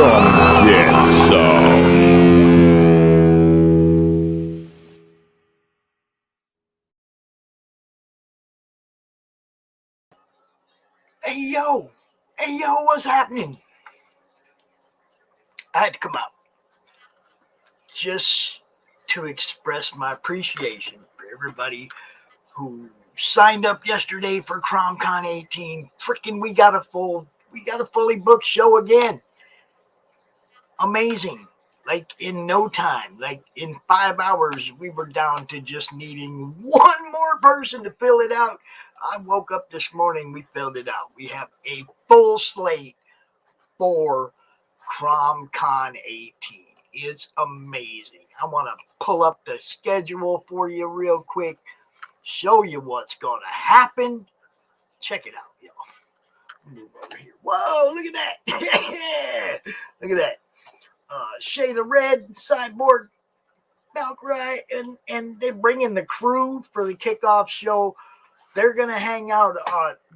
Come get some. Hey yo, what's happening? I had to come out just to express my appreciation for everybody who signed up yesterday for CromCon 18. Freaking, we got a fully booked show again. Amazing. Like in no time, like in 5 hours, we were down to just needing one more person to fill it out. I woke up this morning, we filled it out. We have a full slate for CromCon 18. It's amazing. I want to pull up the schedule for you real quick, show you what's going to happen. Check it out, y'all. Move over here. Whoa, look at that. Look at that. Shay the Red, Cyborg, Valkyrie, and they bring in the crew for the kickoff show. They're going to hang out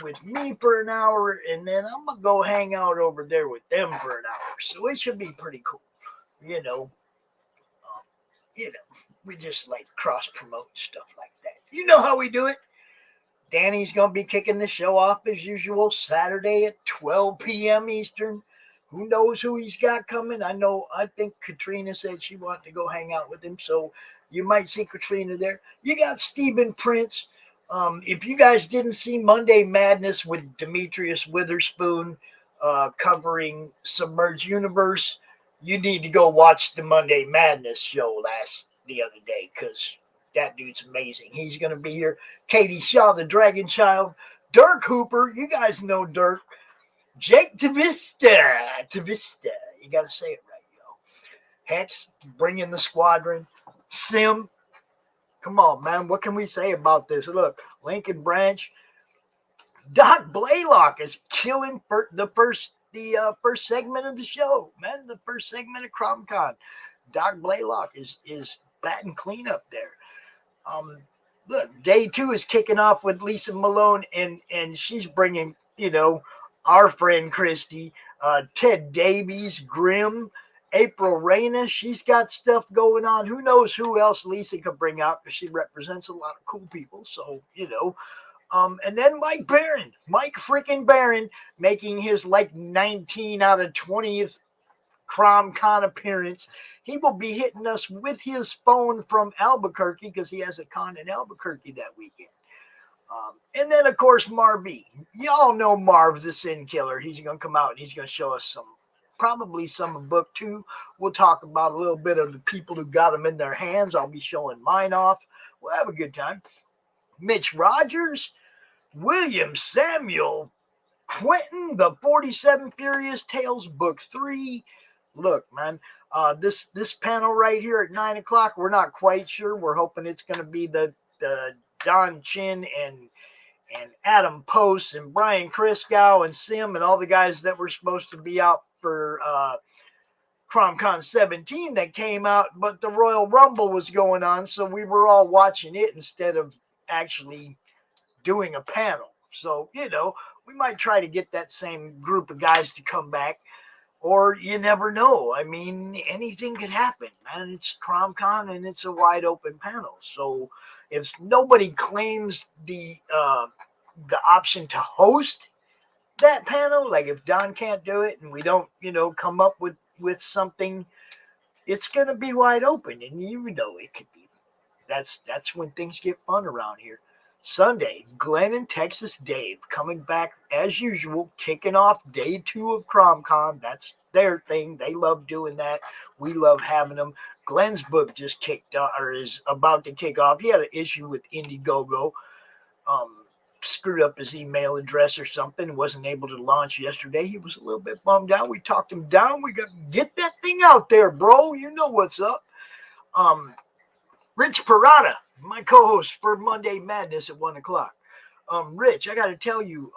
with me for an hour, and then I'm going to go hang out over there with them for an hour. So it should be pretty cool. You know, we just like cross promote stuff like that. You know how we do it. Danny's going to be kicking the show off as usual Saturday at 12 p.m. Eastern. Who knows who he's got coming? I think Katrina said she wanted to go hang out with him, so you might see Katrina there. You got Stephen Prince. If you guys didn't see Monday Madness with Demetrius Witherspoon covering Submerged Universe, you need to go watch the Monday Madness show the other day, because that dude's amazing. He's going to be here. Katie Shaw, the Dragon Child. Dirk Hooper. You guys know Dirk. Jake Tavista. You got to say it right, Hex, bring in the squadron. Sim. Come on, man. What can we say about this? Look, Lincoln Branch. Doc Blaylock is killing for the first segment of the show, man. The first segment of CromCon. Doc Blaylock is batting clean up there. Look, day 2 is kicking off with Lisa Malone, and she's bringing, our friend Christy, Ted Davies, Grimm, April Reyna. She's got stuff going on. Who knows who else Lisa could bring out, because she represents a lot of cool people. So, and then Mike freaking Barron, making his like 19 out of 20th CromCon appearance. He will be hitting us with his phone from Albuquerque, because he has a con in Albuquerque that weekend. And then, of course, Marv B. Y'all know Marv, the Sin Killer. He's going to come out and he's going to show us probably some of book 2. We'll talk about a little bit of the people who got them in their hands. I'll be showing mine off. We'll have a good time. Mitch Rogers, William Samuel, Quentin, the 47 Furious Tales, book 3. Look, man, this panel right here at 9 o'clock, we're not quite sure. We're hoping it's going to be the Don Chin and Adam Post and Brian Kriskow and Sim and all the guys that were supposed to be out for CromCon 17 that came out, but the Royal Rumble was going on, so we were all watching it instead of actually doing a panel. So, we might try to get that same group of guys to come back, or you never know. I mean, anything could happen, man. It's CromCon and it's a wide open panel. So if nobody claims the option to host that panel, like if Don can't do it and we don't, come up with something, it's going to be wide open, and it could be. That's when things get fun around here. Sunday, Glenn and Texas Dave coming back as usual, kicking off day 2 of CromCon. That's their thing. They love doing that. We love having them. Glenn's book just kicked off, or is about to kick off. He had an issue with Indiegogo. Screwed up his email address or something. Wasn't able to launch yesterday. He was a little bit bummed out. We talked him down. We got to get that thing out there, bro. You know what's up. Rich Parada, my co-host for Monday Madness at 1 o'clock. Rich, I got to tell you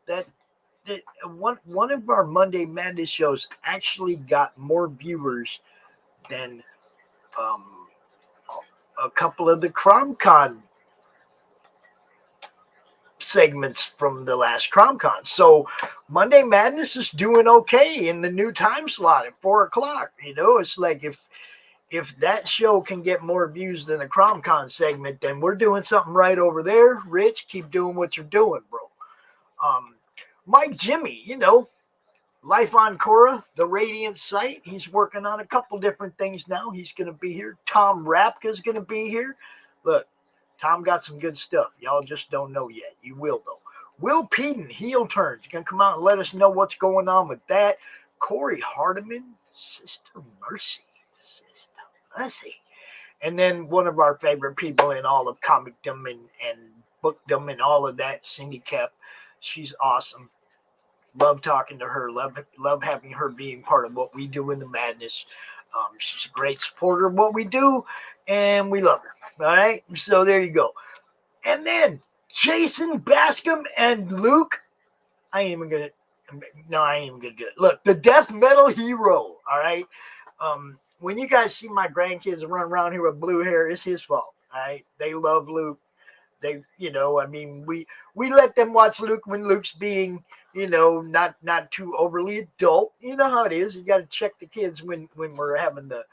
that one of our Monday Madness shows actually got more viewers than a couple of the CromCon segments from the last CromCon. So Monday Madness is doing okay in the new time slot at 4 o'clock. It's like if that show can get more views than a CromCon segment, then we're doing something right over there. Rich, keep doing what you're doing, bro. Mike Jimmy, Life on Cora, the Radiant site. He's working on a couple different things now. He's going to be here. Tom Rapka's going to be here. Look, Tom got some good stuff. Y'all just don't know yet. You will, though. Will Peden, Heel Turns. He's going to come out and let us know what's going on with that. Corey Hardiman, Sister Mercy. Sister Mercy. And then one of our favorite people in all of comicdom and bookdom and all of that, Cindy Kep. She's awesome. Love talking to her. Love having her being part of what we do in the madness. She's a great supporter of what we do, and we love her. All right? So there you go. And then Jason Bascom and Luke. I ain't even going to do it. Look, the death metal hero. All right? When you guys see my grandkids run around here with blue hair, it's his fault. All right? They love Luke. They, we let them watch Luke when Luke's being, not too overly adult. You know how it is. You got to check the kids when we're having the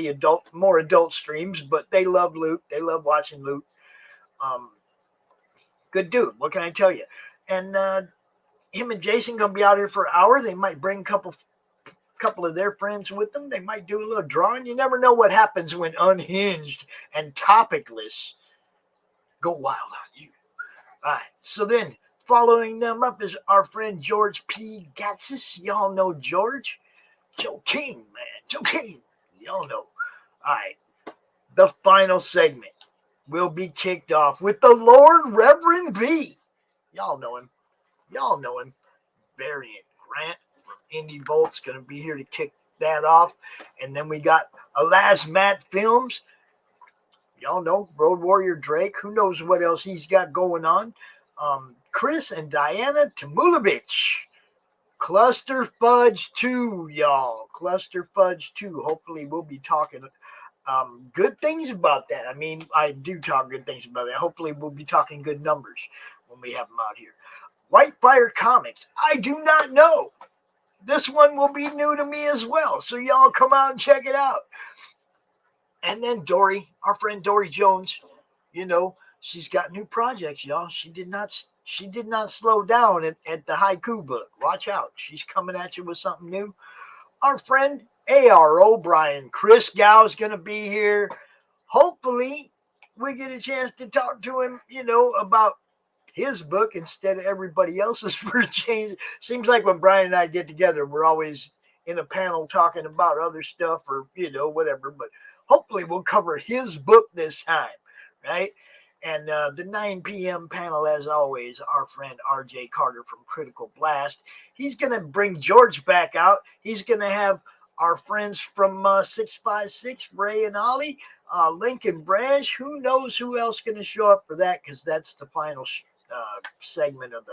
adult, more adult streams. But they love Luke. They love watching Luke. Good dude. What can I tell you? And him and Jason gonna be out here for an hour. They might bring a couple of their friends with them. They might do a little drawing. You never know what happens when unhinged and topicless go wild on you. All right. So then following them up is our friend George P. Gatsis. Y'all know George. Joe King, man. Joe King. Y'all know. All right. The final segment will be kicked off with the Lord Reverend V. Y'all know him. Variant Grant from Indie Volt's going to be here to kick that off. And then we got Alas Matt Films. Y'all know Road Warrior Drake. Who knows what else he's got going on? Chris and Diana Tamulovich. Cluster Fudge 2, y'all. Cluster Fudge 2. Hopefully we'll be talking good things about that. I mean, I do talk good things about that. Hopefully we'll be talking good numbers when we have them out here. Whitefire Comics. I do not know. This one will be new to me as well. So y'all come out and check it out. And then Dory, our friend Dory Jones, she's got new projects, y'all. She did not slow down at the haiku book. Watch out. She's coming at you with something new. Our friend A.R. O'Brien, Chris Gow's going to be here. Hopefully we get a chance to talk to him, about his book instead of everybody else's for a change. Seems like when Brian and I get together, we're always in a panel talking about other stuff or, whatever. But hopefully we'll cover his book this time, right? And the 9 p.m. panel, as always, our friend R.J. Carter from Critical Blast. He's going to bring George back out. He's going to have our friends from 656, Ray and Ollie, Lincoln Branch. Who knows who else going to show up for that, because that's the final segment of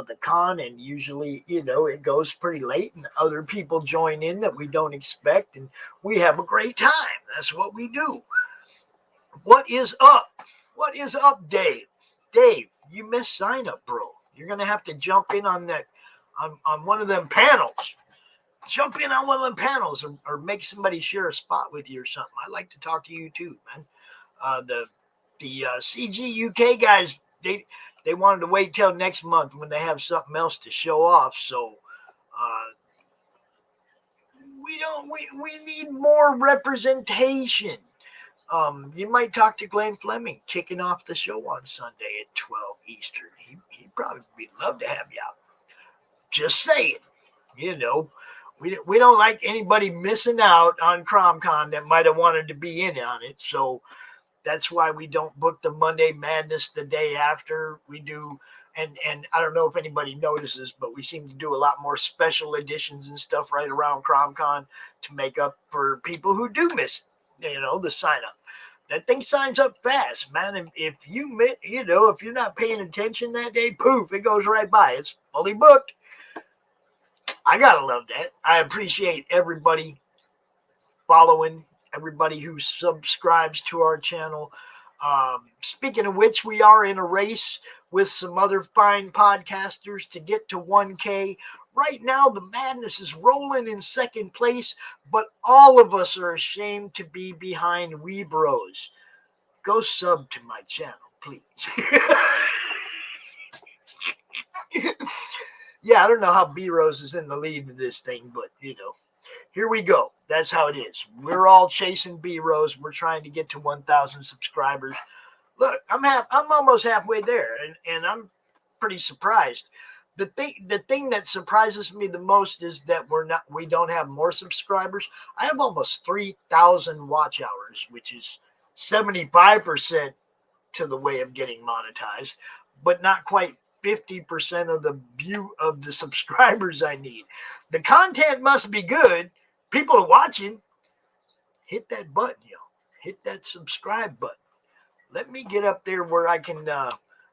the con, and usually it goes pretty late and other people join in that we don't expect, and we have a great time. That's what we do. What is up, Dave? You missed sign up, bro. You're gonna have to jump in on that on one of them panels. Jump in on one of them panels, or make somebody share a spot with you or something. I'd like to talk to you too, man. The CG UK guys, they wanted to wait till next month when they have something else to show off. So we need more representation. You might talk to Glenn Fleming kicking off the show on Sunday at 12 Eastern. He'd probably love to have you out. Just saying, we don't like anybody missing out on CromCon that might have wanted to be in on it. So that's why we don't book the Monday Madness the day after. We do, and I don't know if anybody notices, but we seem to do a lot more special editions and stuff right around CromCon to make up for people who do miss, the sign up. That thing signs up fast, man. If if you're not paying attention that day, poof, it goes right by. It's fully booked. I gotta love that. I appreciate everybody following, everybody who subscribes to our channel. Speaking of which, we are in a race with some other fine podcasters to get to 1K. Right now, the madness is rolling in second place, but all of us are ashamed to be behind We Bros. Go sub to my channel, please. Yeah, I don't know how B-Rose is in the lead of this thing, but, here we go. That's how it is. We're all chasing B-Rose. We're trying to get to 1,000 subscribers. Look, I'm almost halfway there, and I'm pretty surprised. The thing that surprises me the most is that we don't have more subscribers. I have almost 3,000 watch hours, which is 75% to the way of getting monetized, but not quite 50% of the subscribers I need. The content must be good. People are watching. Hit that button, yo. Hit that subscribe button. Let me get up there where I can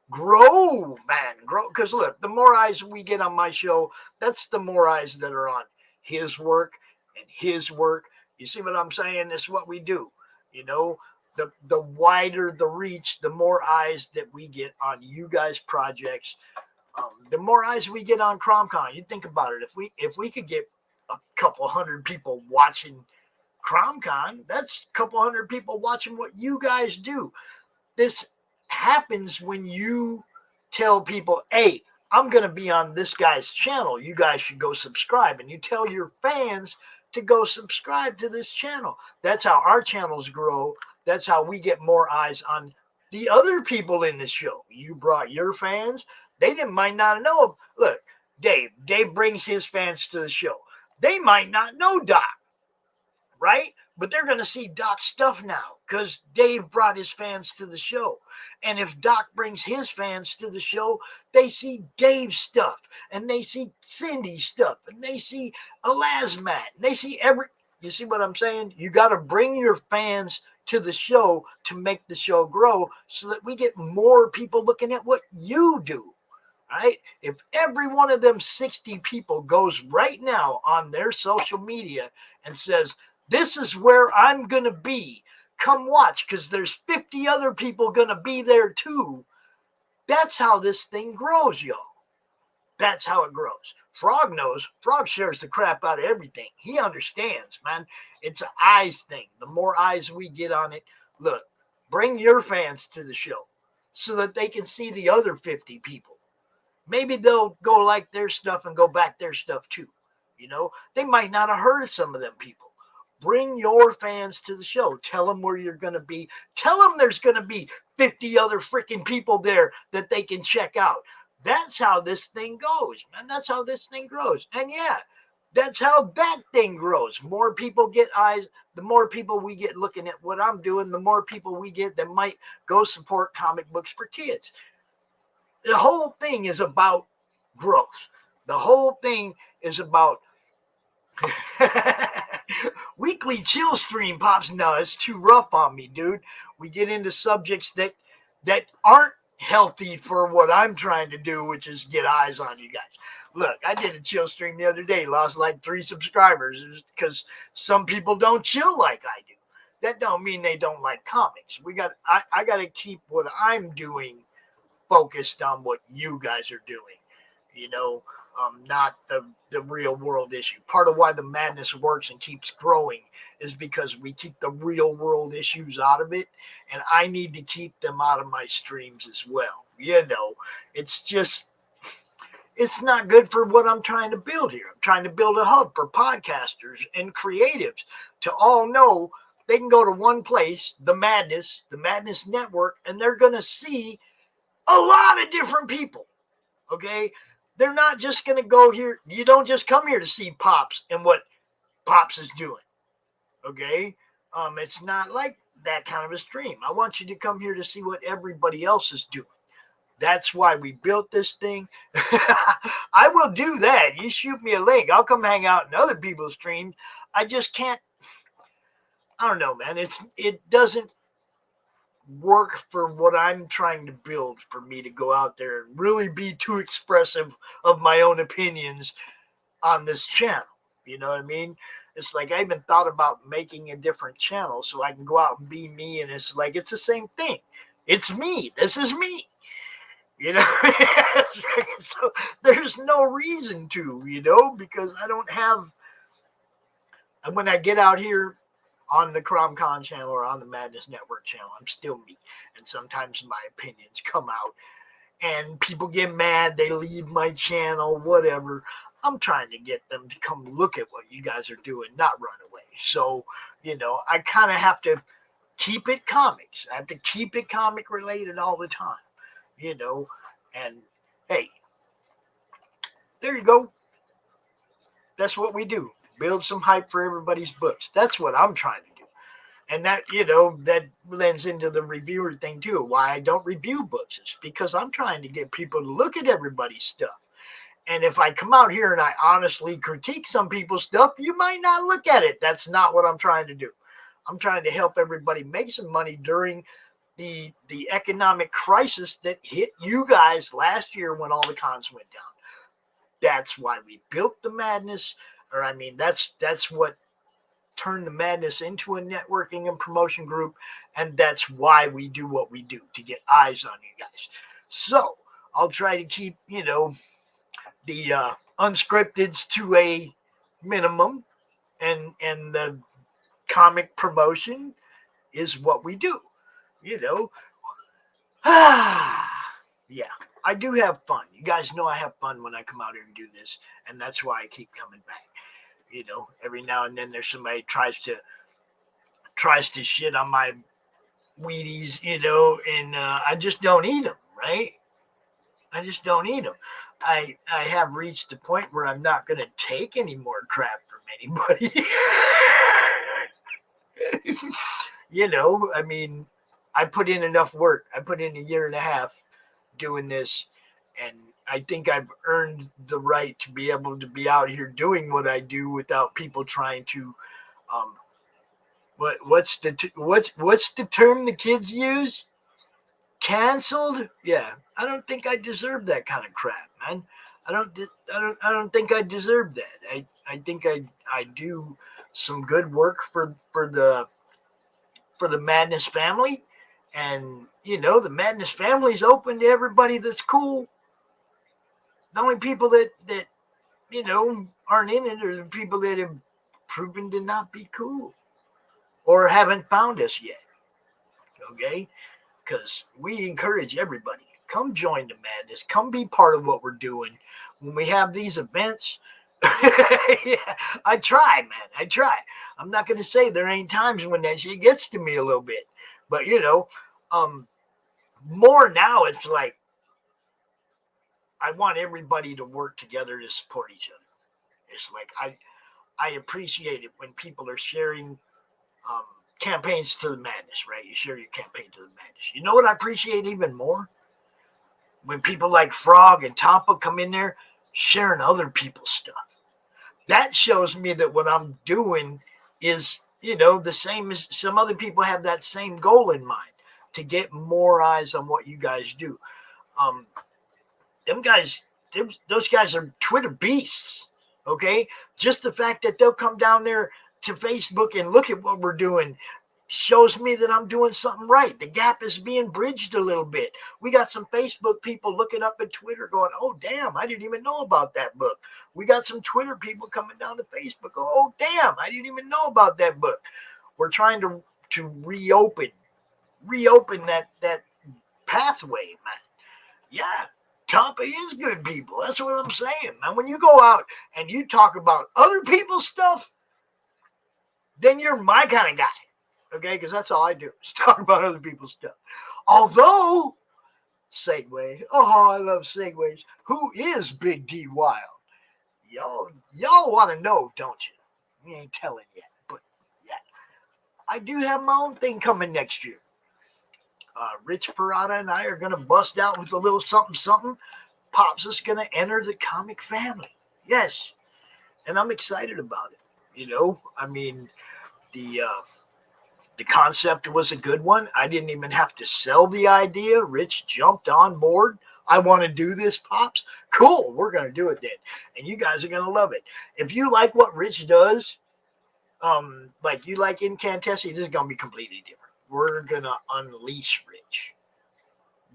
grow, man. Grow. Because look, the more eyes we get on my show, that's the more eyes that are on his work and his work. You see what I'm saying? It's what we do. The wider the reach, the more eyes that we get on you guys' projects. The more eyes we get on CromCon. You think about it. If we could get a couple hundred people watching CromCon, that's a couple hundred people watching what you guys do. This happens when you tell people, hey, I'm going to be on this guy's channel. You guys should go subscribe. And you tell your fans to go subscribe to this channel. That's how our channels grow. That's how we get more eyes on the other people in the show. You brought your fans. They might not know. Look, Dave brings his fans to the show. They might not know Doc, right? But they're going to see Doc's stuff now because Dave brought his fans to the show. And if Doc brings his fans to the show, they see Dave's stuff and they see Cindy's stuff and they see Elasmat. And they see you see what I'm saying? You got to bring your fans to the show to make the show grow so that we get more people looking at what you do. Right? If every one of them 60 people goes right now on their social media and says, this is where I'm going to be, come watch, because there's 50 other people going to be there too. That's how this thing grows, y'all. That's how it grows. Frog knows. Frog shares the crap out of everything. He understands, man. It's an eyes thing. The more eyes we get on it, look, bring your fans to the show so that they can see the other 50 people. Maybe they'll go like their stuff and go back their stuff too. They might not have heard of some of them people. Bring your fans to the show. Tell them where you're going to be. Tell them there's going to be 50 other freaking people there that they can check out. That's how this thing goes, man. That's how this thing grows. And yeah, that's how that thing grows. More people get eyes. The more people we get looking at what I'm doing, the more people we get that might go support comic books for kids. The whole thing is about growth. The whole thing is about weekly chill stream pops. No, it's too rough on me, dude. We get into subjects that aren't healthy for what I'm trying to do, which is get eyes on you guys. Look, I did a chill stream the other day, lost like 3 subscribers because some people don't chill like I do. That don't mean they don't like comics. I got to keep what I'm doing focused on what you guys are doing, not the real world issue. Part of why the madness works and keeps growing is because we keep the real world issues out of it, and I need to keep them out of my streams as well. It's not good for what I'm trying to build here. I'm trying to build a hub for podcasters and creatives to all know they can go to one place, the Madness Network, and they're going to see a lot of different people, okay? They're not just going to go here. You don't just come here to see Pops and what Pops is doing, okay? It's not like that kind of a stream. I want you to come here to see what everybody else is doing. That's why we built this thing. I will do that. You shoot me a link. I'll come hang out in other people's streams. I just can't. I don't know, man. It doesn't work for what I'm trying to build for me to go out there and really be too expressive of my own opinions on this channel. You know what I mean? It's like I even thought about making a different channel so I can go out and be me, and it's like it's the same thing. It's me. This is me. You know, so there's no reason to, because I don't have. And when I get out here on the CromCon channel or on the Madness Network channel, I'm still me. And sometimes my opinions come out and people get mad. They leave my channel, whatever. I'm trying to get them to come look at what you guys are doing, not run away. So, I kind of have to keep it comics. I have to keep it comic related all the time, and hey, there you go. That's what we do. Build some hype for everybody's books. That's what I'm trying to do. And that, that lends into the reviewer thing too. Why I don't review books is because I'm trying to get people to look at everybody's stuff. And if I come out here and I honestly critique some people's stuff, you might not look at it. That's not what I'm trying to do. I'm trying to help everybody make some money during the economic crisis that hit you guys last year when all the cons went down. That's why we built the Madness, or I mean, that's what turned the Madness into a networking and promotion group, and that's why we do what we do, to get eyes on you guys. So I'll try to keep, the unscripteds to a minimum, and the comic promotion is what we do, Yeah, I do have fun. You guys know I have fun when I come out here and do this, and that's why I keep coming back. Every now and then there's somebody tries to shit on my Wheaties, and I just don't eat them, right? I just don't eat them. I have reached the point where I'm not going to take any more crap from anybody. I mean, I put in enough work. I put in a year and a half doing this, and I think I've earned the right to be able to be out here doing what I do without people trying to what's the term the kids use? Canceled? Yeah, I don't think I deserve that kind of crap, man. I don't think I deserve that. I think I do some good work for the Madness family, and the Madness family is open to everybody that's cool. The only people that aren't in it are the people that have proven to not be cool or haven't found us yet. Okay? Because we encourage everybody. Come join the Madness. Come be part of what we're doing. When we have these events, yeah, I try, man. I try. I'm not going to say there ain't times when that shit gets to me a little bit. But, more now it's like I want everybody to work together to support each other. It's like I appreciate it when people are sharing campaigns to the Madness, right? You share your campaign to the Madness. You know what I appreciate even more? When people like Frog and Tampa come in there sharing other people's stuff. That shows me that what I'm doing is, the same as some other people have that same goal in mind, to get more eyes on what you guys do. Those guys are Twitter beasts, okay? Just the fact that they'll come down there to Facebook and look at what we're doing shows me that I'm doing something right. The gap is being bridged a little bit. We got some Facebook people looking up at Twitter going, oh, damn, I didn't even know about that book. We got some Twitter people coming down to Facebook going, oh, damn, I didn't even know about that book. We're trying to reopen that pathway, man. Yeah, Tampa is good people. That's what I'm saying, man. When you go out and you talk about other people's stuff, then you're my kind of guy. Okay, because that's all I do is talk about other people's stuff. Although, segue. Oh, I love segues. Who is Big D Wild? Y'all want to know, don't you? We ain't telling yet, but yeah, I do have my own thing coming next year. Rich Parada and I are gonna bust out with a little something. Pops is gonna enter the comic family. Yes, and I'm excited about it. I mean, the The concept was a good one. I didn't even have to sell the idea. Rich jumped on board. I want to do this, Pops. Cool, we're going to do it then. And you guys are going to love it. If you like what Rich does, like you like Incantessi, this is going to be completely different. We're going to unleash Rich.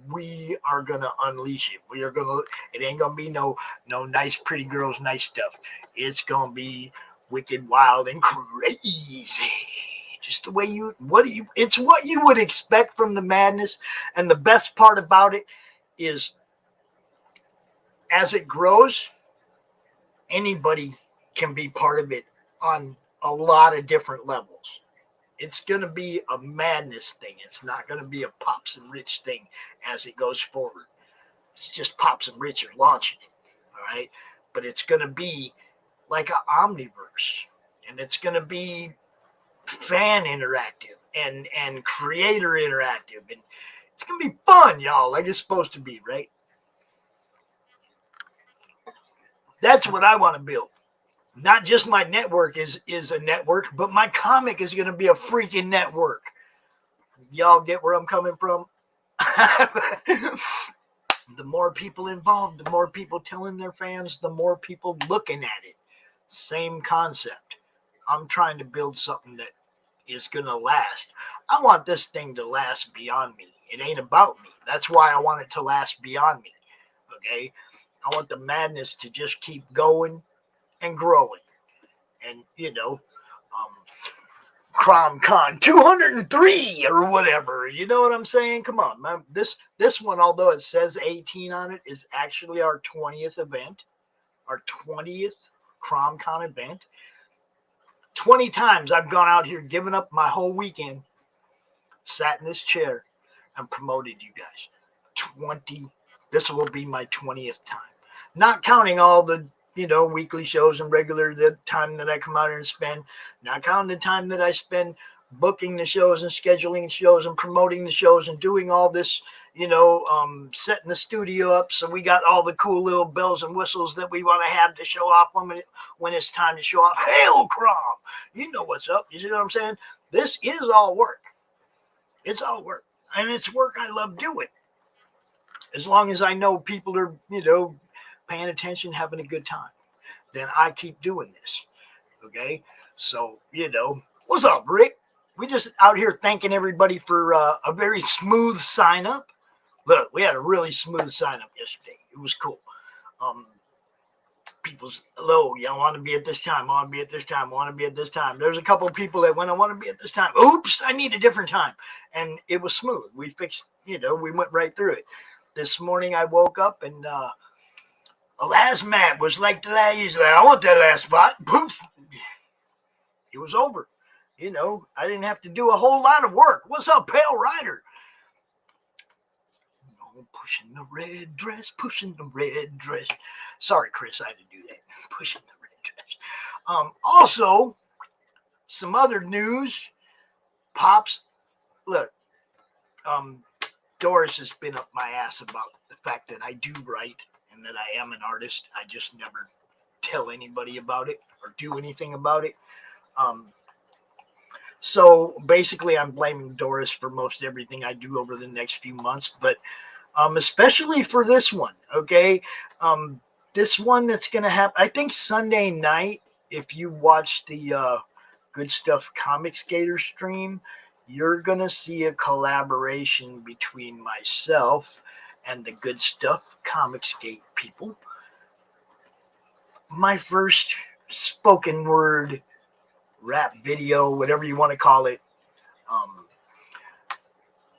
We are going to unleash it. We are going to, it ain't going to be no nice, pretty girls, nice stuff. It's going to be wicked, wild, and crazy. Just the way it's what you would expect from the madness. And the best part about it is as it grows, anybody can be part of it on a lot of different levels. It's going to be a madness thing. It's not going to be a Pops and Rich thing as it goes forward. It's just Pops and Rich are launching it. All right. But it's going to be like an omniverse. And it's going to be fan interactive and creator interactive. And it's going to be fun, y'all, like it's supposed to be, right? That's what I want to build. Not just my network is a network, but my comic is going to be a freaking network. Y'all get where I'm coming from? The more people involved, the more people telling their fans, the more people looking at it. Same concept. I'm trying to build something that is going to last. I want this thing to last beyond me. It ain't about me. That's why I want it to last beyond me. Okay? I want the madness to just keep going and growing. And, CromCon 203 or whatever. You know what I'm saying? Come on, man. This one, although it says 18 on it, is actually our 20th event. Our 20th CromCon event. 20 times I've gone out here, given up my whole weekend, sat in this chair, and promoted you guys. 20. This will be my 20th time. Not counting all the, weekly shows and regular, the time that I come out here and spend. Not counting the time that I spend booking the shows and scheduling shows and promoting the shows and doing all this, setting the studio up. So we got all the cool little bells and whistles that we want to have to show off when it's time to show off. Hail Crom! You know what's up. You see what I'm saying? This is all work. It's all work. And it's work I love doing. As long as I know people are, paying attention, having a good time, then I keep doing this. Okay? So, what's up, Rick? We just out here thanking everybody for a very smooth sign up. Look, we had a really smooth sign up yesterday. It was cool. People's, hello, y'all want to be at this time, want to be at this time, want to be at this time. There's a couple of people that went, I want to be at this time. Oops, I need a different time. And it was smooth. We fixed, we went right through it. This morning I woke up and the last mat was like the last. He's like, I want that last spot. Poof. It was over. I didn't have to do a whole lot of work. What's up, Pale Rider? Pushing the red dress, pushing the red dress. Sorry, Chris, I had to do that. Pushing the red dress. Also, some other news. Pops, look, Doris has been up my ass about the fact that I do write and that I am an artist. I just never tell anybody about it or do anything about it. So basically I'm blaming Doris for most everything I do over the next few months, but especially for this one, okay? This one that's going to happen, I think Sunday night, if you watch the Good Stuff Comics Gator stream, you're going to see a collaboration between myself and the Good Stuff Comicsgate people. My first spoken word rap video, whatever you want to call it.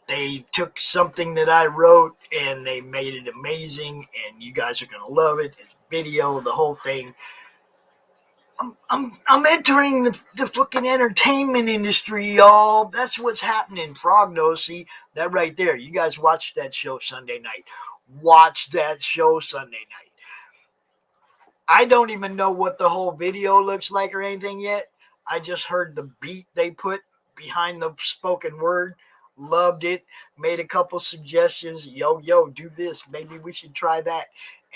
They took something that I wrote and they made it amazing, and you guys are going to love it. It's video, the whole thing. I'm entering the fucking entertainment industry, y'all. That's what's happening. Frog knows. See that right there. You guys watch that show Sunday night. Watch that show Sunday night. I don't even know what the whole video looks like or anything yet. I just heard the beat they put behind the spoken word. Loved it. Made a couple suggestions. Yo, do this. Maybe we should try that.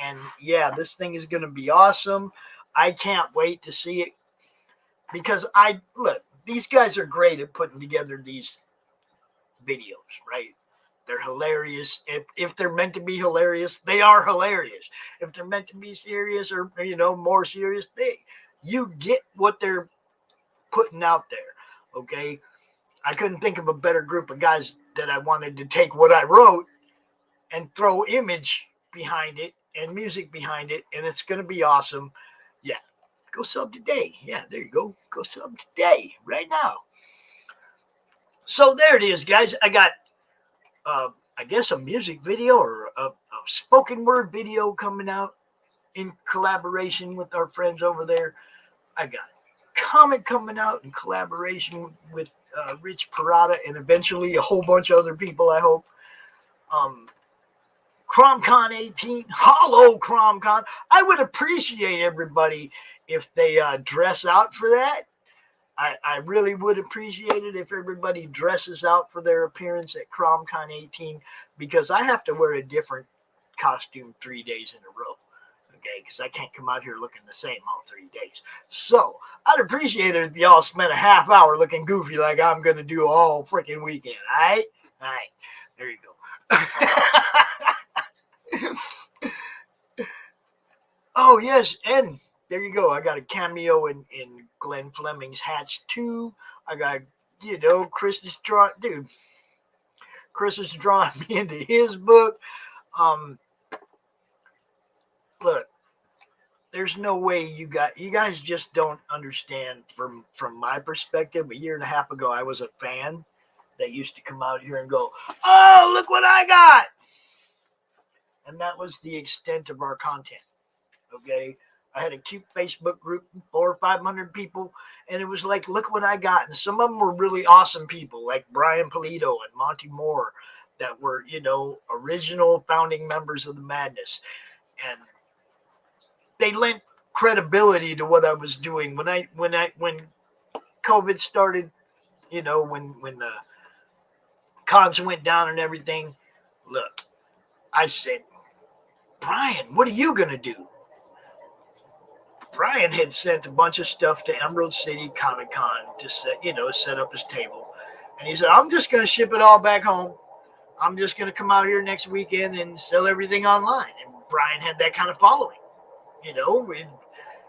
And yeah, this thing is going to be awesome. I can't wait to see it because these guys are great at putting together these videos, right? They're hilarious. If they're meant to be hilarious, they are hilarious. If they're meant to be serious or more serious, you get what they're putting out there. Okay. I couldn't think of a better group of guys that I wanted to take what I wrote and throw image behind it and music behind it, and it's gonna be awesome. Yeah. Go sub today. Yeah, there you go. Go sub today, right now. So there it is, guys. I got I guess a music video or a spoken word video coming out in collaboration with our friends over there. I got a comic coming out in collaboration with Rich Parada and eventually a whole bunch of other people, I hope. CromCon 18, Hollow CromCon. I would appreciate everybody if they dress out for that. I really would appreciate it if everybody dresses out for their appearance at CromCon 18 because I have to wear a different costume 3 days in a row. Okay, because I can't come out here looking the same all 3 days. So I'd appreciate it if y'all spent a half hour looking goofy like I'm going to do all freaking weekend. All right? All right. There you go. Oh, yes. And there you go. I got a cameo in Glenn Fleming's Hats 2. I got, Chris is drawing me into his book. Look, there's no way you guys just don't understand from my perspective. A year and a half ago, I was a fan that used to come out here and go, oh, look what I got. And that was the extent of our content. Okay. I had a cute Facebook group, 400 or 500 people, and it was like, look what I got. And some of them were really awesome people, like Brian Polito and Monty Moore, that were, original founding members of the Madness. And they lent credibility to what I was doing. When COVID started, when the cons went down and everything, look, I said, Brian, what are you going to do? Brian had sent a bunch of stuff to Emerald City Comic Con to set up his table. And he said, I'm just going to ship it all back home. I'm just going to come out here next weekend and sell everything online. And Brian had that kind of following.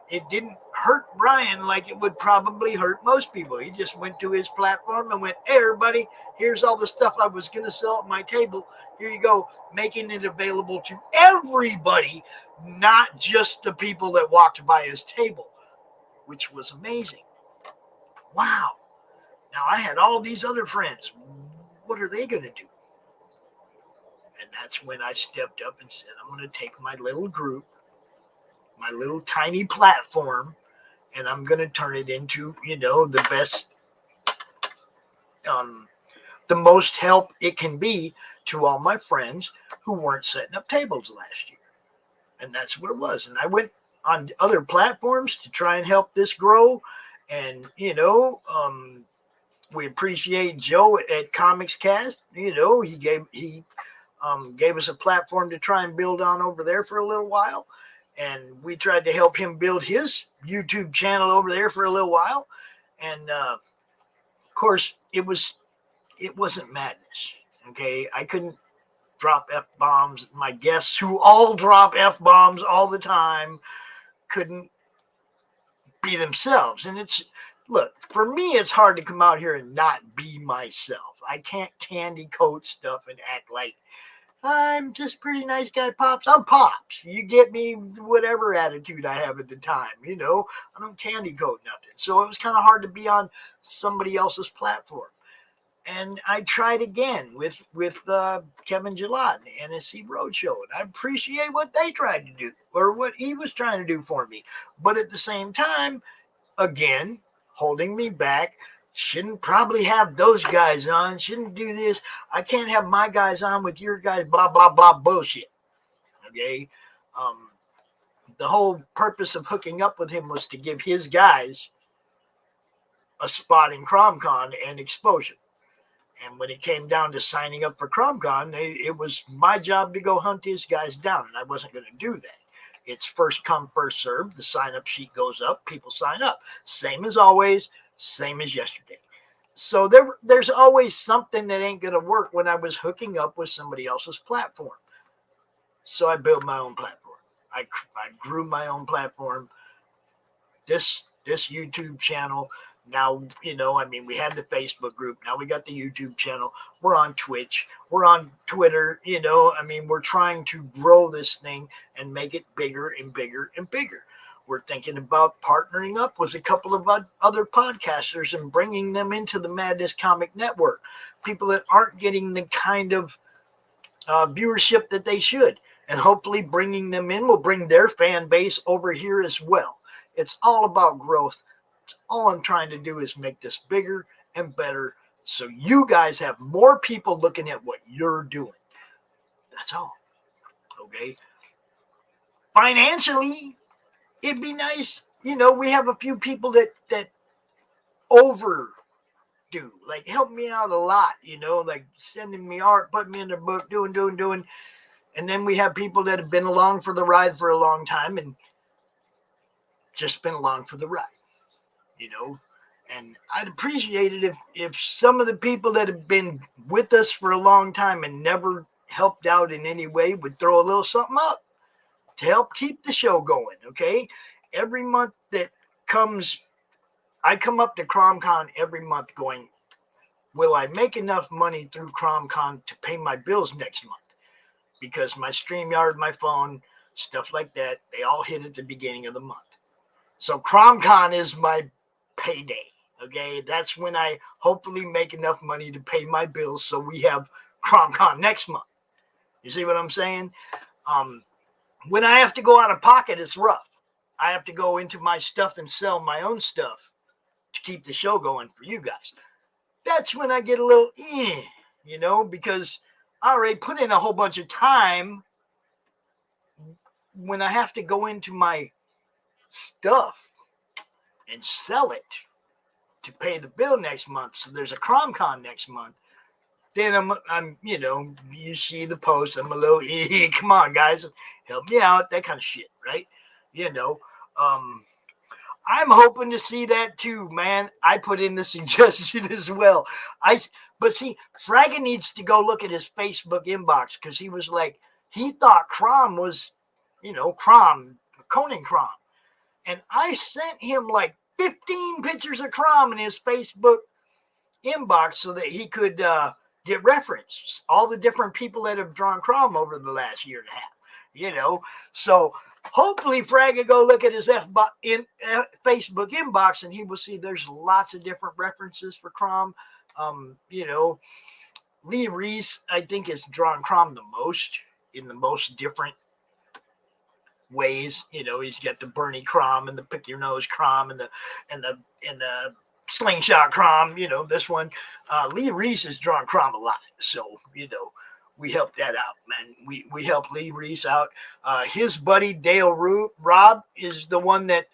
It didn't hurt Brian like it would probably hurt most people. He just went to his platform and went, hey, everybody, here's all the stuff I was going to sell at my table. Here you go, making it available to everybody, not just the people that walked by his table, which was amazing. Wow. Now, I had all these other friends. What are they going to do? And that's when I stepped up and said, I'm going to take my little group, my little tiny platform, and I'm going to turn it into, the best, the most help it can be to all my friends who weren't setting up tables last year. And that's what it was. And I went on other platforms to try and help this grow. And, we appreciate Joe at Comics Cast. He gave us a platform to try and build on over there for a little while. And we tried to help him build his YouTube channel over there for a little while. And, of course, it wasn't Madness. Okay. I couldn't drop F-bombs. My guests, who all drop F-bombs all the time, couldn't be themselves. And look, for me, it's hard to come out here and not be myself. I can't candy coat stuff and act like I'm just pretty nice guy, Pops. I'm Pops. You get me, whatever attitude I have at the time. I don't candy coat nothing. So it was kind of hard to be on somebody else's platform. And I tried again with Kevin Gillot and the NSC Roadshow. And I appreciate what they tried to do or what he was trying to do for me. But at the same time, again, holding me back. Shouldn't probably have those guys on. Shouldn't do this. I can't have my guys on with your guys, blah, blah, blah bullshit. Okay? The whole purpose of hooking up with him was to give his guys a spot in CromCon and exposure. And when it came down to signing up for CromCon, it was my job to go hunt his guys down, and I wasn't going to do that. It's first come, first served. The sign-up sheet goes up. People sign up. Same as always. same as yesterday. So there's always something that ain't gonna work when I was hooking up with somebody else's platform. So I built my own platform. I grew my own platform. This YouTube channel. Now, we had the Facebook group. Now we got the YouTube channel. We're on Twitch. We're on Twitter. We're trying to grow this thing and make it bigger and bigger and bigger. We're thinking about partnering up with a couple of other podcasters and bringing them into the Madness Comic Network. People that aren't getting the kind of viewership that they should. And hopefully bringing them in will bring their fan base over here as well. It's all about growth. All I'm trying to do is make this bigger and better so you guys have more people looking at what you're doing. That's all. Okay? Financially, it'd be nice. We have a few people that overdo, like help me out a lot, like sending me art, putting me in their book, doing. And then we have people that have been along for the ride for a long time and just been along for the ride, And I'd appreciate it if some of the people that have been with us for a long time and never helped out in any way would throw a little something up to help keep the show going, okay? Every month that comes, I come up to CromCon every month going, will I make enough money through CromCon to pay my bills next month? Because my StreamYard, my phone, stuff like that, they all hit at the beginning of the month. So CromCon is my payday, okay? That's when I hopefully make enough money to pay my bills so we have CromCon next month. You see what I'm saying? When I have to go out of pocket, it's rough. I have to go into my stuff and sell my own stuff to keep the show going for you guys. That's when I get a little, because I already put in a whole bunch of time. When I have to go into my stuff and sell it to pay the bill next month, so there's a CromCon next month, then I'm you see the post, I'm a little, come on guys, help me out, that kind of shit, right? I'm hoping to see that too, man. I put in the suggestion as well. But see, Fraga needs to go look at his Facebook inbox because he was like, he thought Crom was, Conan Crom. And I sent him like 15 pictures of Crom in his Facebook inbox so that he could get reference. All the different people that have drawn Crom over the last year and a half, So hopefully Fraga go look at his Facebook inbox and he will see there's lots of different references for Crom. Lee Reese, I think, has drawn Crom the most in the most different ways. He's got the Bernie Crom and the pick your nose Crom and the slingshot Crom. This one, Lee Reese has drawn Crom a lot, so we helped that out, man. We helped Lee Reese out. His buddy Dale Robb is the one that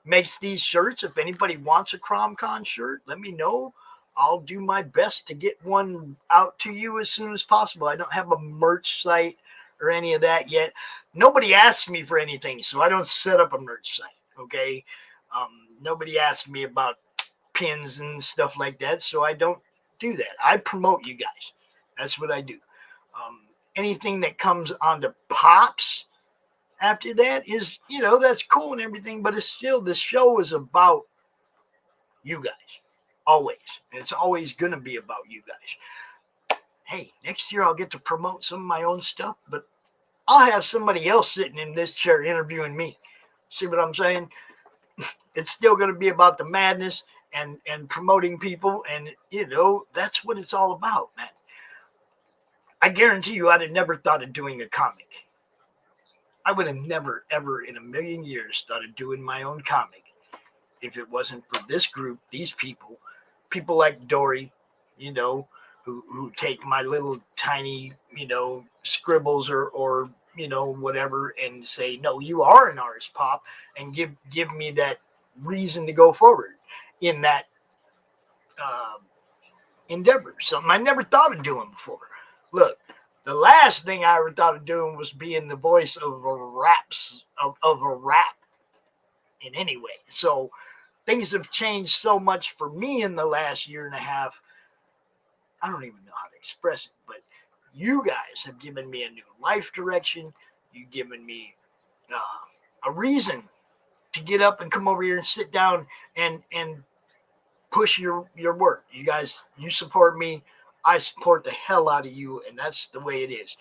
makes these shirts. If anybody wants a CromCon shirt, let me know. I'll do my best to get one out to you as soon as possible. I don't have a merch site or any of that yet. Nobody asked me for anything, so I don't set up a merch site, okay? Nobody asked me about pins and stuff like that, so I don't do that. I promote you guys. That's what I do. Anything that comes onto Pops after that is, that's cool and everything, but it's still, the show is about you guys. Always. And it's always going to be about you guys. Hey, next year I'll get to promote some of my own stuff, but I'll have somebody else sitting in this chair interviewing me. See what I'm saying? It's still going to be about the madness and promoting people. And, that's what it's all about, man. I guarantee you I'd have never thought of doing a comic. I would have never, ever in a million years thought of doing my own comic if it wasn't for this group, these people like Dory, who take my little tiny, scribbles or whatever and say, no, you are an artist, Pop, and give me that reason to go forward in that endeavor. Something I never thought of doing before. Look, the last thing I ever thought of doing was being the voice of a rap in any way. So things have changed so much for me in the last year and a half. I don't even know how to express it, but you guys have given me a new life direction. You've given me a reason to get up and come over here and sit down and push your work. You guys, you support me. I support the hell out of you, and that's the way it is.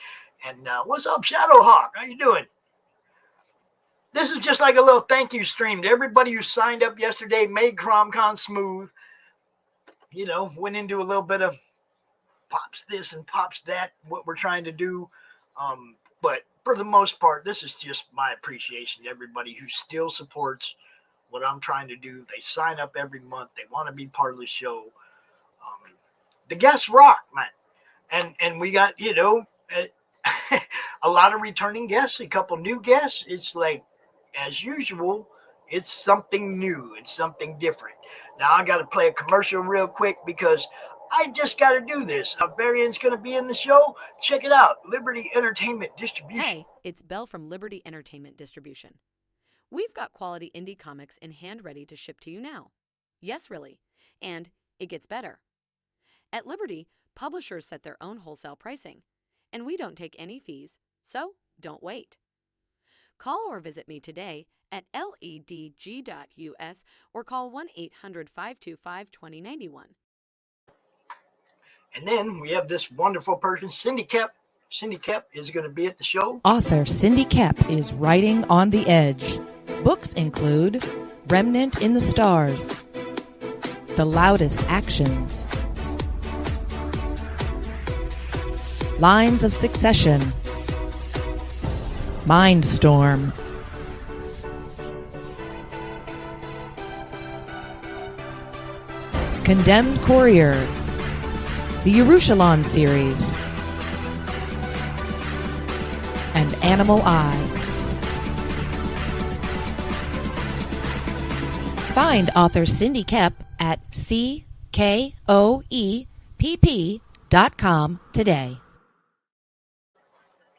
And what's up, Shadowhawk? How you doing? This is just like a little thank you stream to everybody who signed up yesterday, made CromCon smooth. You know, went into a little bit of pops this and pops that, what we're trying to do. But for the most part, this is just my appreciation to everybody who still supports what I'm trying to do. They sign up every month. They want to be part of the show. The guests rock, man. And we got, you know, a lot of returning guests, a couple new guests. It's like, as usual, it's something new. It's something different. Now, I got to play a commercial real quick because I just got to do this. Varian's going to be in the show. Check it out. Liberty Entertainment Distribution. Hey, it's Belle from Liberty Entertainment Distribution. We've got quality indie comics in hand ready to ship to you now. Yes, really. And it gets better. At Liberty, publishers set their own wholesale pricing, and we don't take any fees, so don't wait. Call or visit me today at ledg.us or call 1-800-525-2091. And then we have this wonderful person, Cindy Kep. Cindy Kep is going to be at the show. Author Cindy Kep is writing on the edge. Books include Remnant in the Stars, The Loudest Actions, Lines of Succession, Mindstorm, Condemned Courier, the Yerushalayim series, and Animal Eye. Find author Cindy Kep at CKOEPP.com today.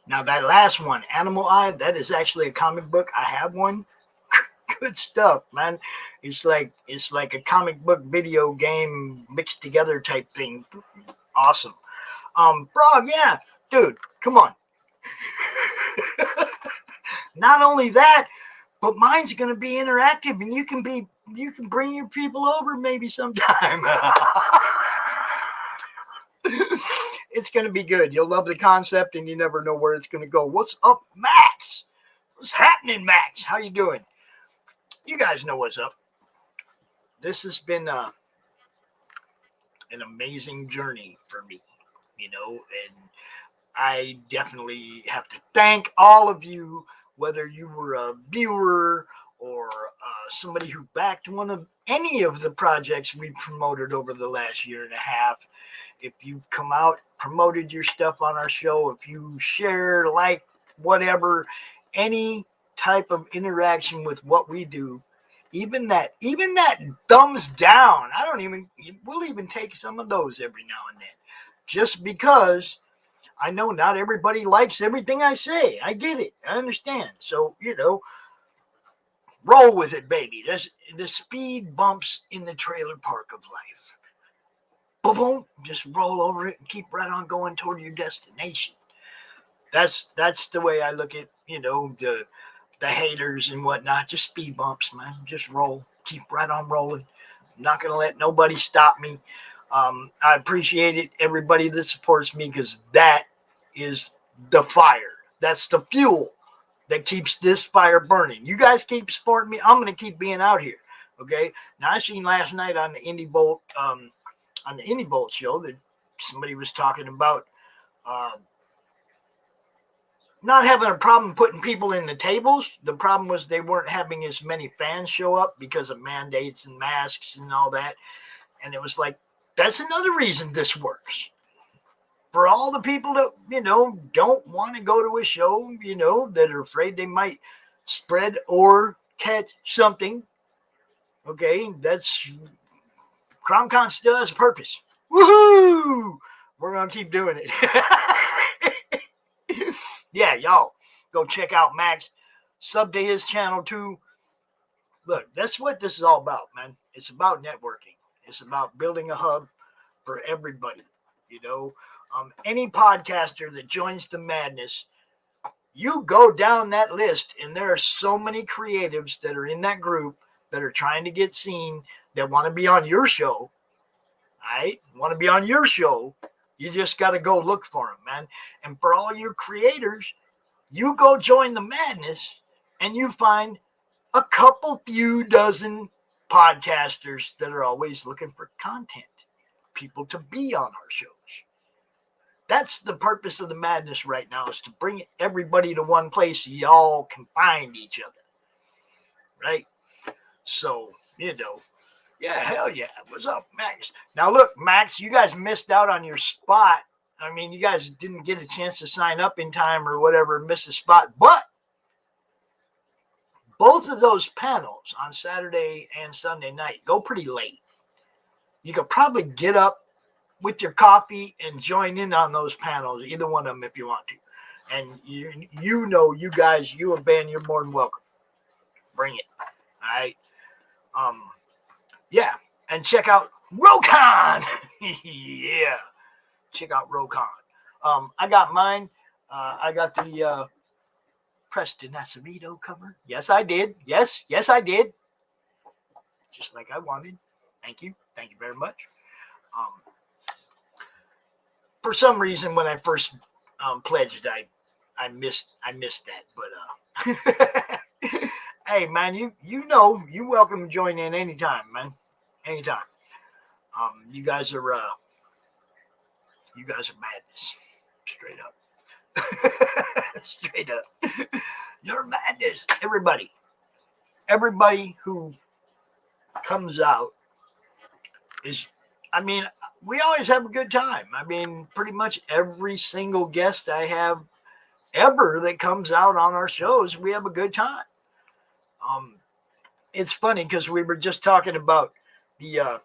Now that last one, Animal Eye, that is actually a comic book. I have one. Good stuff, man. It's like a comic book video game mixed together type thing. Awesome. Frog, yeah, dude, come on. Not only that, but mine's gonna be interactive, and you can bring your people over maybe sometime. It's gonna be good. You'll love the concept, and you never know where it's gonna go. What's up, Max? What's happening, Max? How you doing? You guys know what's up. This has been an amazing journey for me, you know, and I definitely have to thank all of you, whether you were a viewer or somebody who backed any of the projects we promoted over the last year and a half. If you come out, promoted your stuff on our show, if you share, like, whatever, any type of interaction with what we do, even that thumbs down, we'll even take some of those every now and then, just because I know not everybody likes everything I say. I get it. I understand. So, you know, roll with it, baby. There's the speed bumps in the trailer park of life. Boom, boom, just roll over it and keep right on going toward your destination. That's the way I look at, you know, the haters and whatnot. Just speed bumps, man. Just roll. Keep right on rolling. I'm not going to let nobody stop me. I appreciate it, everybody that supports me, because that is the fire. That's the fuel that keeps this fire burning. You guys keep supporting me. I'm going to keep being out here. Okay. Now, I seen last night on the Indie Bolt, show that somebody was talking about not having a problem putting people in the tables. The problem was they weren't having as many fans show up because of mandates and masks and all that. And it was like, that's another reason this works. For all the people that, you know, don't want to go to a show, you know, that are afraid they might spread or catch something. Okay, that's CromCon still has a purpose. Woohoo! We're gonna keep doing it. Yeah, y'all go check out Max. Sub to his channel too. Look, that's what this is all about, man. It's about networking. It's about building a hub for everybody. You know, any podcaster that joins the madness, you go down that list, and there are so many creatives that are in that group that are trying to get seen, that want to be on your show. Right? Want to be on your show. You just got to go look for them, man. And for all your creators, you go join the madness, and you find a couple few dozen podcasters that are always looking for content, people to be on our shows. That's the purpose of the madness right now, is to bring everybody to one place so y'all can find each other. Right? So, you know, yeah, hell yeah. What's up, Max? Now, look, Max, you guys missed out on your spot. I mean, you guys didn't get a chance to sign up in time or whatever, miss a spot. But both of those panels on Saturday and Sunday night go pretty late. You could probably get up with your coffee and join in on those panels, either one of them if you want to. And you know, you guys, you and Ben, you're more than welcome. Bring it. All right. Yeah. And check out Rokon. Yeah. Check out Rokon. I got mine. I got the Preston Acevedo cover. Yes, I did. Yes, I did. Just like I wanted. Thank you. Thank you very much. For some reason, when I first pledged, I missed that. But hey, man, you know, you're welcome to join in anytime, man. Anytime. You guys are madness. Straight up. Straight up. You're madness. Everybody who comes out is, I mean, we always have a good time. I mean, pretty much every single guest I have ever that comes out on our shows, we have a good time. It's funny because we were just talking about the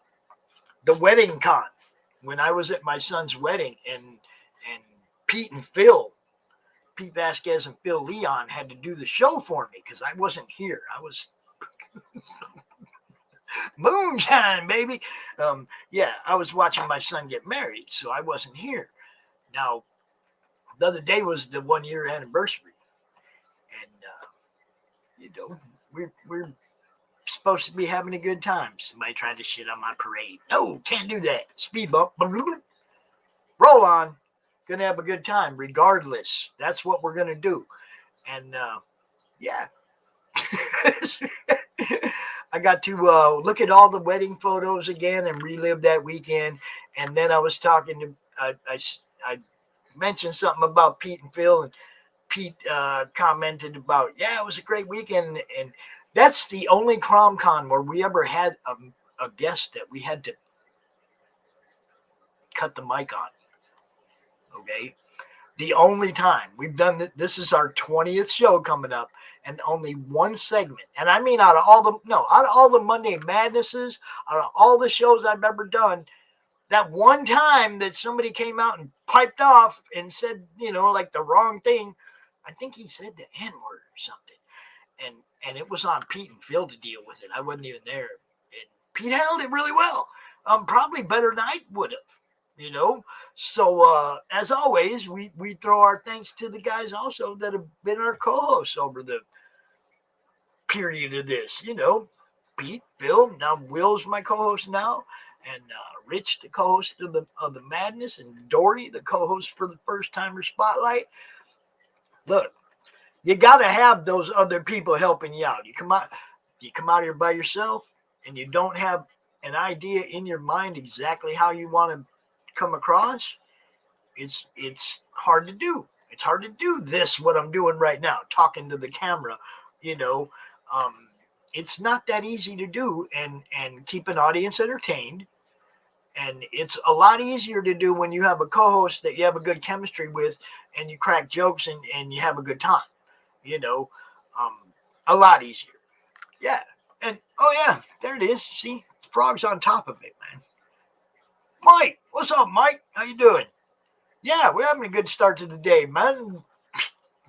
wedding con when I was at my son's wedding, and Pete Vasquez and Phil Leon had to do the show for me because I wasn't here. I was moonshine, baby. Yeah, I was watching my son get married, so I wasn't here. Now, the other day was the 1 year anniversary, and you know, we're supposed to be having a good time. Somebody tried to shit on my parade. No, can't do that. Speed bump. Roll on. Gonna have a good time regardless. That's what we're gonna do. And yeah. I got to look at all the wedding photos again and relive that weekend. And then I was talking to I mentioned something about Pete and Phil, and Pete commented about, yeah, it was a great weekend. And that's the only CromCon where we ever had a guest that we had to cut the mic on. Okay. The only time we've done that, this is our 20th show coming up, and only one segment. And I mean, out of all the Monday Madnesses, out of all the shows I've ever done, that one time that somebody came out and piped off and said, you know, like the wrong thing, I think he said the N-word or something. And it was on Pete and Phil to deal with it. I wasn't even there. And Pete handled it really well. Probably better than I would have. You know, so as always, we throw our thanks to the guys also that have been our co-hosts over the period of this. You know, Pete, Bill, now Will's my co-host now, and Rich, the co-host of the Madness, and Dory, the co-host for the First Timer Spotlight. Look, you got to have those other people helping you out. You come out here by yourself, and you don't have an idea in your mind exactly how you want to come across, it's hard to do. It's hard to do what I'm doing right now, talking to the camera. You know, it's not that easy to do and keep an audience entertained. And it's a lot easier to do when you have a co-host that you have a good chemistry with, and you crack jokes and you have a good time. You know, a lot easier. Yeah. And oh yeah, there it is. See, Frog's on top of it, man. Mike, what's up, Mike? How you doing? Yeah, we're having a good start to the day, man.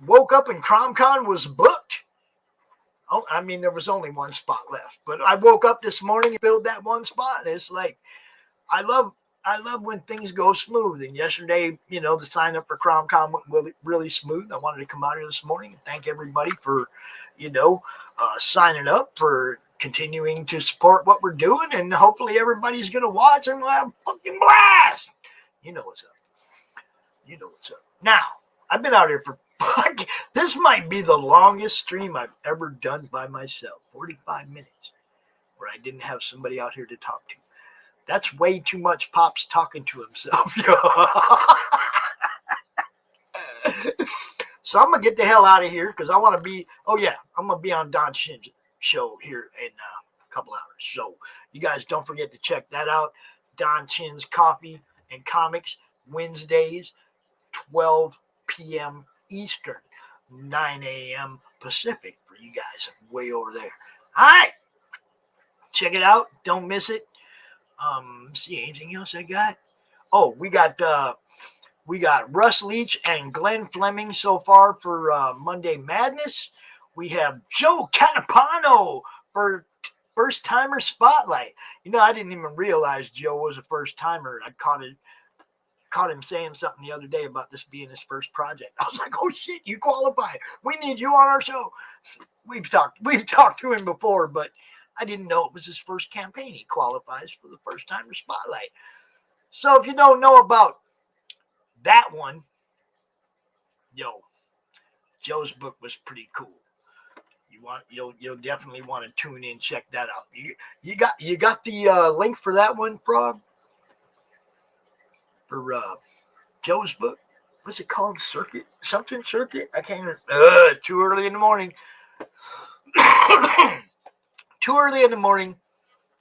Woke up and CromCon was booked. Oh, I mean, there was only one spot left, but I woke up this morning and filled that one spot. It's like, I love when things go smooth. And yesterday, the sign up for CromCon went really smooth. I wanted to come out here this morning and thank everybody for, signing up, for continuing to support what we're doing. And hopefully everybody's going to watch and we'll have a fucking blast. You know what's up. You know what's up. Now, I've been out here for, this might be the longest stream I've ever done by myself. 45 minutes where I didn't have somebody out here to talk to. That's way too much Pops talking to himself. So I'm going to get the hell out of here because I want to be, I'm going to be on Don Shin's show here in a couple hours. So you guys don't forget to check that out. Don Chin's Coffee and Comics, Wednesdays, 12 p.m. Eastern, 9 a.m. Pacific for you guys way over there. All right. Check it out. Don't miss it. See anything else I got? Oh, we got Russ Leach and Glenn Fleming so far for Monday Madness. We have Joe Catapano for First Timer Spotlight. I didn't even realize Joe was a first timer. I caught him saying something the other day about this being his first project. I was like, oh shit, you qualify. We need you on our show. We've talked to him before, but I didn't know it was his first campaign. He qualifies for the First Timer Spotlight. So if you don't know about that one, Joe's book was pretty cool. You'll definitely want to tune in, check that out. You got the link for that one, Frog? For Joe's book? What's it called? Circuit? Something Circuit? I can't remember. Too early in the morning. Too early in the morning.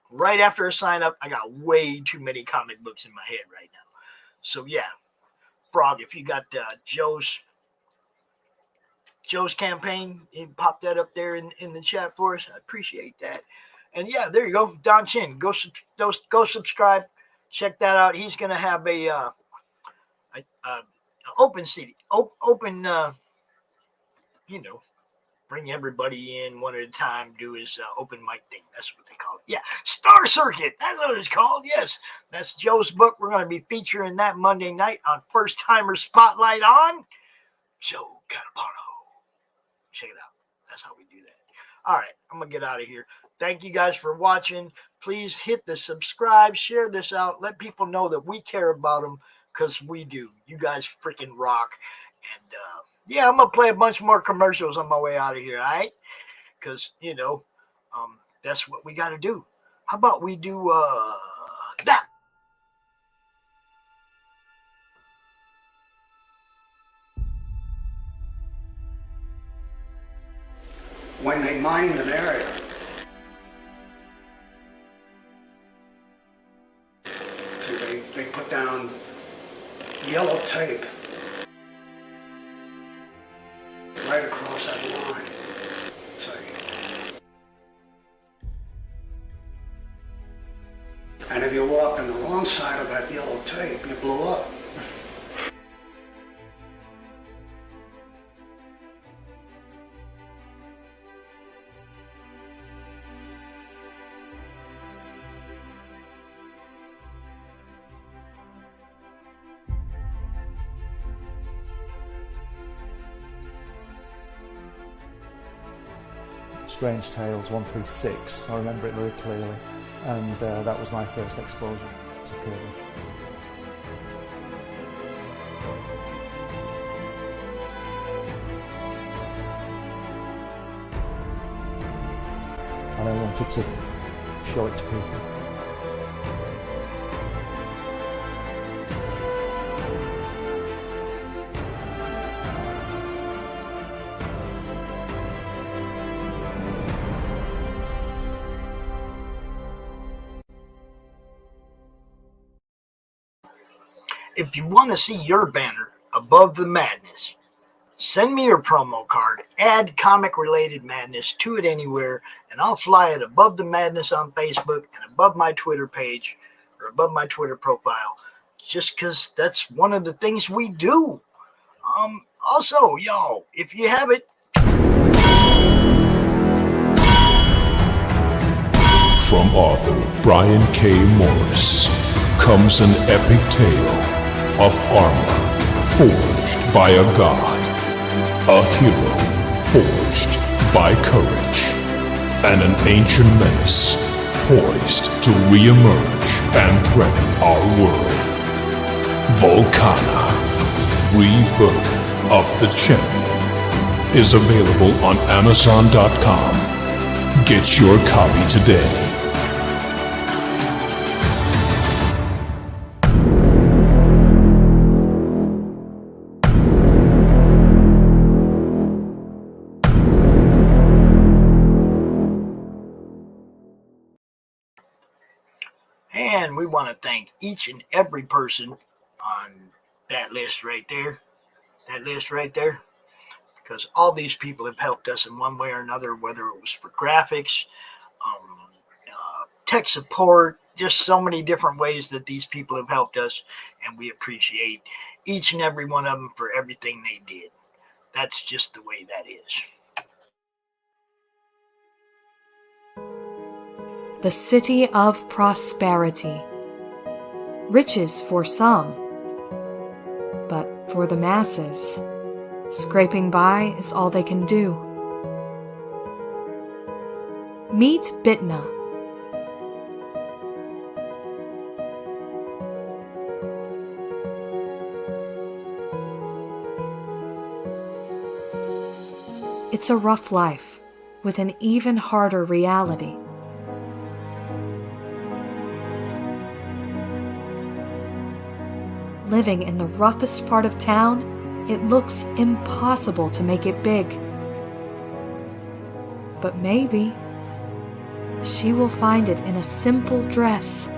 Right after I sign up, I got way too many comic books in my head right now. So yeah, Frog, if you got Joe's campaign, you pop that up there in the chat for us. I appreciate that. And yeah, there you go. Don Chin, go subscribe. Check that out. He's gonna have a open city, bring everybody in one at a time, do his open mic thing. That's what they call it. Yeah, Star Circuit. That's what it's called. Yes, that's Joe's book. We're going to be featuring that Monday night on First Timer Spotlight on Joe Catapano. Check it out. That's how we do that. All right, I'm going to get out of here. Thank you guys for watching. Please hit the subscribe, share this out. Let people know that we care about them because we do. You guys freaking rock. And, yeah, I'm going to play a bunch more commercials on my way out of here, all right? Because, that's what we got to do. How about we do that? When they mine an area, they put down yellow tape right across that line, see? And if you walk on the wrong side of that yellow tape, you blow up. Strange Tales 136. I remember it very clearly, and that was my first exposure to Kirby. And I wanted to show it to people. If you want to see your banner above the madness, send me your promo card, add comic related madness to it anywhere, and I'll fly it above the madness on Facebook and above my Twitter page or above my Twitter profile, just because that's one of the things we do. Also, y'all, if you have it, From author Brian K. Morris comes an epic tale of armor forged by a god, a hero forged by courage, and an ancient menace poised to re-emerge and threaten our world. Volcana, Rebirth of the Champion, is available on Amazon.com. Get your copy today. And we want to thank each and every person on that list right there. Because all these people have helped us in one way or another, whether it was for graphics, tech support, just so many different ways that these people have helped us, and we appreciate each and every one of them for everything they did. That's just the way that is. The City of Prosperity. Riches for some, but for the masses, scraping by is all they can do. Meet Bitna. It's a rough life, with an even harder reality. Living in the roughest part of town, it looks impossible to make it big. But maybe she will find it in a simple dress.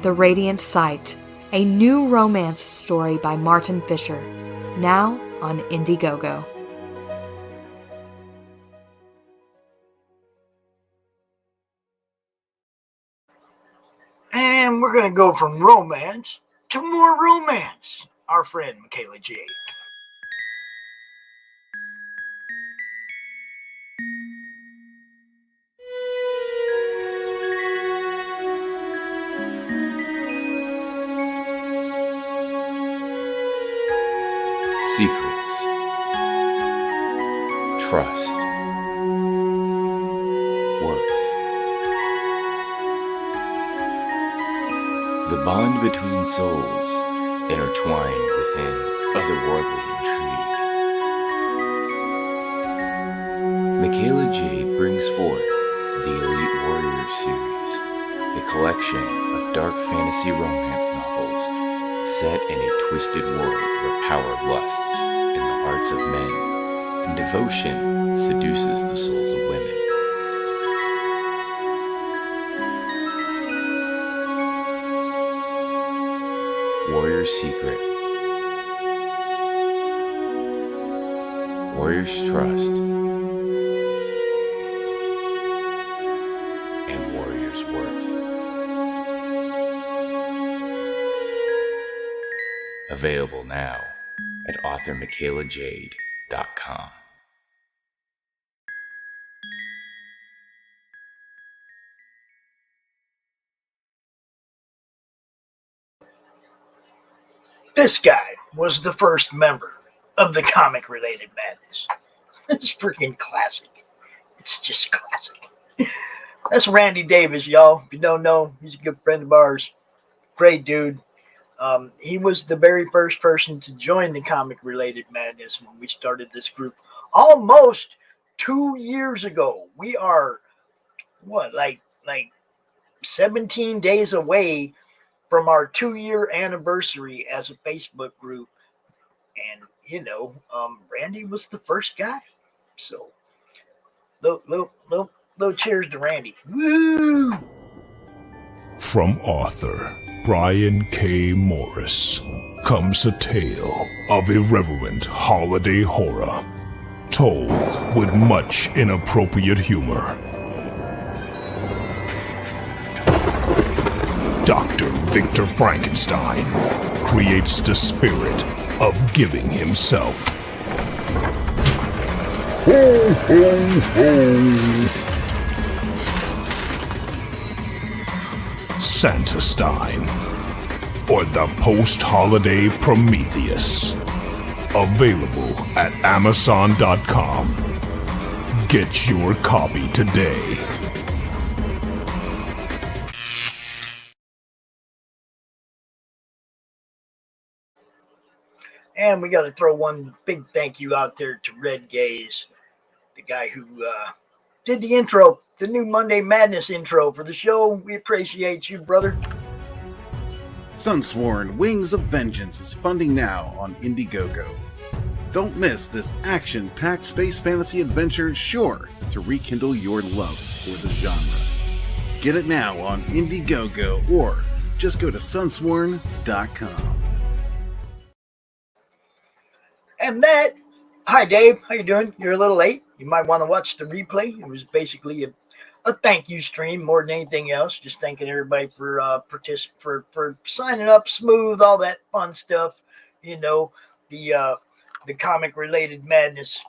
The Radiant Sight, a new romance story by Martin Fisher, now on Indiegogo. And we're going to go from romance to more romance. Our friend Michaela J. Secrets. Trust. Worth. The bond between souls, intertwined within otherworldly intrigue. Michaela Jade brings forth the Elite Warrior series, a collection of dark fantasy romance novels set in a twisted world where power lusts in the hearts of men and devotion seduces the souls of women. Warrior's Secret. Warrior's Trust. And Warrior's Worth. Available now at authormichaelajade.com. This guy was the first member of the Comic Related Madness. It's freaking classic. It's just classic. That's Randy Davis, y'all. If you don't know, he's a good friend of ours. Great dude. He was the very first person to join the Comic Related Madness when we started this group almost 2 years ago. We are, like 17 days away from our 2-year anniversary as a Facebook group. And, Randy was the first guy. So, little cheers to Randy. Woo! From author Brian K. Morris comes a tale of irreverent holiday horror, told with much inappropriate humor. Dr. Victor Frankenstein creates the spirit of giving himself. ho, ho, ho. Santa Stein, or the post-holiday Prometheus. Available at Amazon.com. Get your copy today. And we got to throw one big thank you out there to Red Gaze, the guy who did the intro, the new Monday Madness intro for the show. We appreciate you, brother. Sunsworn Wings of Vengeance is funding now on Indiegogo. Don't miss this action-packed space fantasy adventure sure to rekindle your love for the genre. Get it now on Indiegogo or just go to sunsworn.com. And that, hi Dave, how you doing? You're a little late. You might want to watch the replay. It was basically a thank you stream more than anything else. Just thanking everybody for for signing up, smooth, all that fun stuff. You know, the comic related madness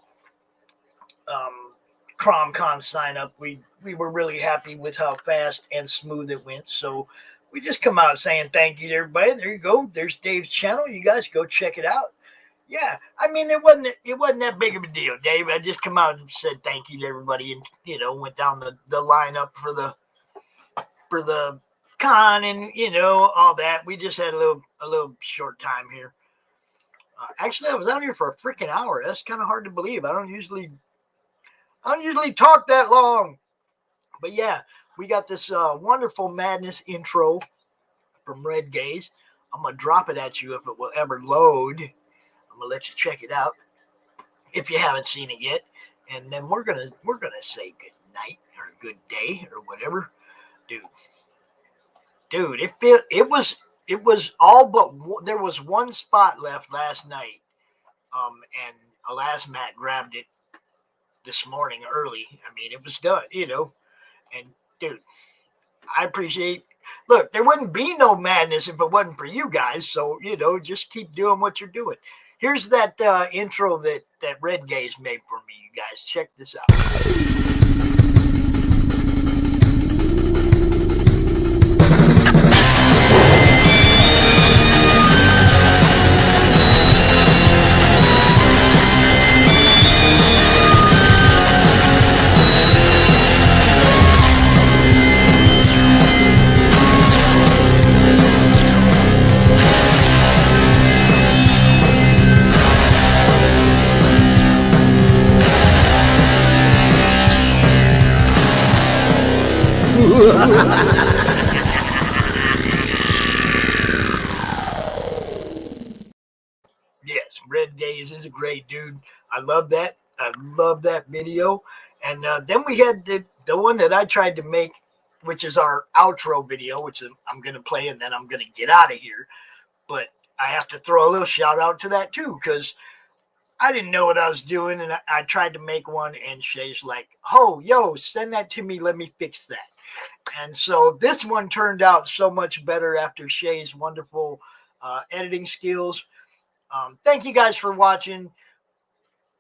CromCon sign up. We were really happy with how fast and smooth it went. So we just come out saying thank you to everybody. There you go. There's Dave's channel. You guys go check it out. Yeah, I mean it wasn't that big of a deal, Dave. I just come out and said thank you to everybody, and went down the lineup for the con, and all that. We just had a little short time here. Actually, I was out here for a freaking hour. That's kind of hard to believe. I don't usually talk that long, but yeah, we got this wonderful madness intro from Red Gaze. I'm gonna drop it at you if it will ever load. I'm gonna let you check it out if you haven't seen it yet, and then we're gonna say good night or good day or whatever, dude. It was all but there was one spot left last night, and Alas Matt grabbed it this morning early. I mean, it was done, and dude, I appreciate. Look, there wouldn't be no madness if it wasn't for you guys. So just keep doing what you're doing. Here's that intro that Red Gaze made for me, you guys. Check this out. Yes, Red Gaze is a great dude. I love that. I love that video. And then we had the one that I tried to make, which is our outro video, which I'm going to play, and then I'm going to get out of here. But I have to throw a little shout out to that too, because I didn't know what I was doing, and I tried to make one, and Shay's like, oh, yo, send that to me. Let me fix that. And so this one turned out so much better after Shay's wonderful editing skills. Thank you guys for watching.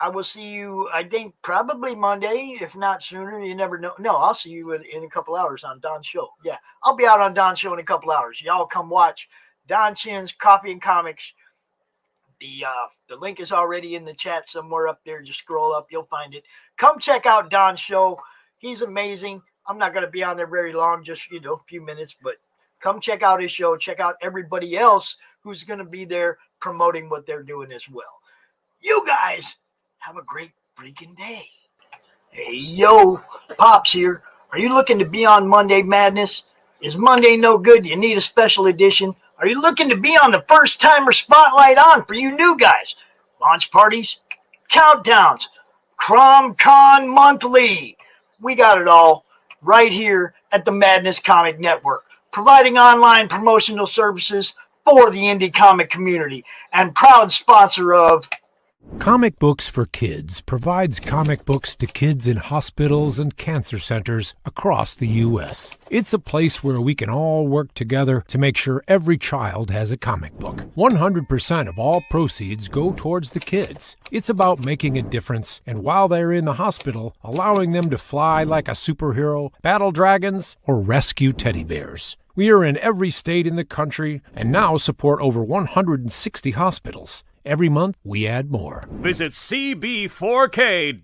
I will see you, I think, probably Monday, if not sooner. You never know. No, I'll see you in a couple hours on Don's show. Yeah, I'll be out on Don's show in a couple hours. Y'all come watch Don Chin's Coffee and Comics. The link is already in the chat somewhere up there. Just scroll up. You'll find it. Come check out Don's show. He's amazing. I'm not going to be on there very long, just, a few minutes, but come check out his show. Check out everybody else who's going to be there promoting what they're doing as well. You guys have a great freaking day. Hey, yo, Pops here. Are you looking to be on Monday Madness? Is Monday no good? You need a special edition? Are you looking to be on the first timer spotlight on for you new guys? Launch parties, countdowns, CromCon Monthly. We got it all right here at the Madness Comic Network, providing online promotional services for the indie comic community and proud sponsor of Comic Books for Kids provides comic books to kids in hospitals and cancer centers across the U.S. It's a place where we can all work together to make sure every child has a comic book. 100% of all proceeds go towards the kids. It's about making a difference, and while they're in the hospital, allowing them to fly like a superhero, battle dragons, or rescue teddy bears. We are in every state in the country and now support over 160 hospitals. Every month, we add more. Visit cb4k.org